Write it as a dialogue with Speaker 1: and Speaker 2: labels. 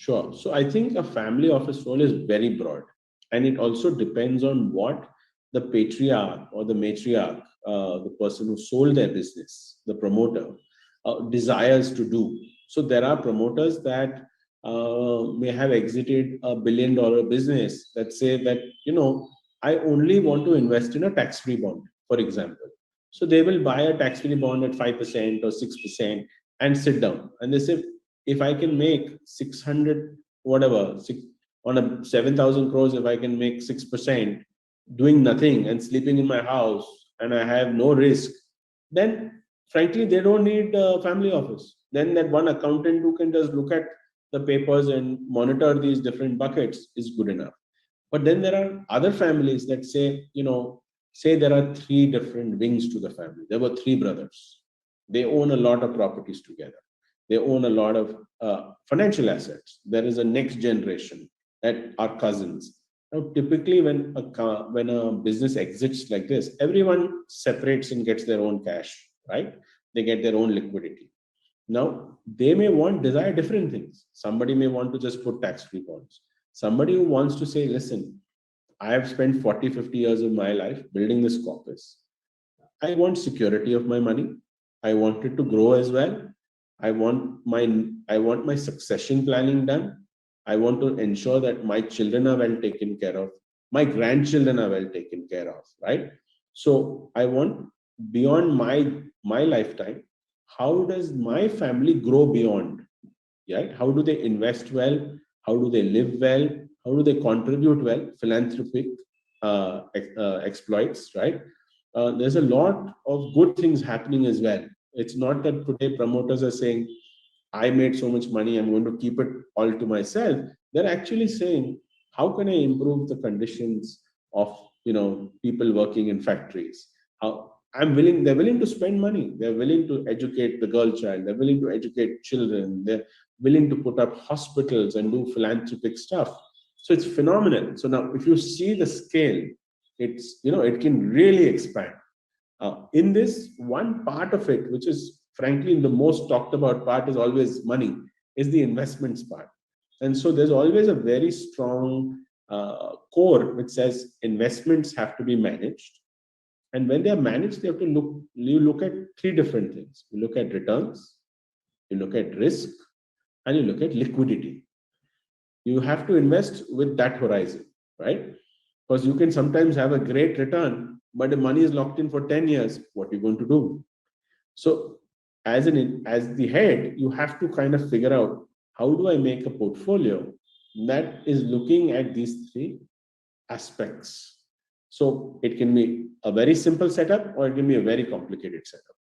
Speaker 1: Sure. So I think a family office role is very broad, and it also depends on what the patriarch or the matriarch, the person who sold their business, the promoter, desires to do. So there are promoters that may have exited $1 billion business that say that, I only want to invest in a tax-free bond, for example. So they will buy a tax-free bond at 5% or 6% and sit down and they say, if I can make 600, whatever, on a 7,000 crores, if I can make 6% doing nothing and sleeping in my house and I have no risk, then frankly, they don't need a family office. Then that one accountant who can just look at the papers and monitor these different buckets is good enough. But then there are other families that say, say there are three different wings to the family. There were three brothers. They own a lot of properties together. They own a lot of financial assets. There is a next generation that are cousins. Now, typically, when a business exits like this, everyone separates and gets their own cash, right? They get their own liquidity. Now, they may desire different things. Somebody may want to just put tax-free bonds. Somebody who wants to say, listen, I have spent 40, 50 years of my life building this corpus. I want security of my money. I want it to grow as well. I want my succession planning done. I want to ensure that my children are well taken care of. My grandchildren are well taken care of, right? So I want beyond my lifetime, how does my family grow beyond? Right? How do they invest well? How do they live well? How do they contribute well? Philanthropic exploits, right? There's a lot of good things happening as well. It's not that today promoters are saying, I made so much money, I'm going to keep it all to myself. They're actually saying, how can I improve the conditions of people working in factories? They're willing to spend money. They're willing to educate the girl child. They're willing to educate children. They're willing to put up hospitals and do philanthropic stuff. So it's phenomenal. So now if you see the scale, it can really expand. In this one part of it, which is frankly the most talked about part, is always money, is the investments part. And so there's always a very strong core which says investments have to be managed. And when they are managed, you look at three different things. You look at returns, you look at risk, and you look at liquidity. You have to invest with that horizon, right? Because you can sometimes have a great return, but the money is locked in for 10 years. What are you going to do? So as the head, you have to kind of figure out, how do I make a portfolio that is looking at these three aspects? So it can be a very simple setup or it can be a very complicated setup.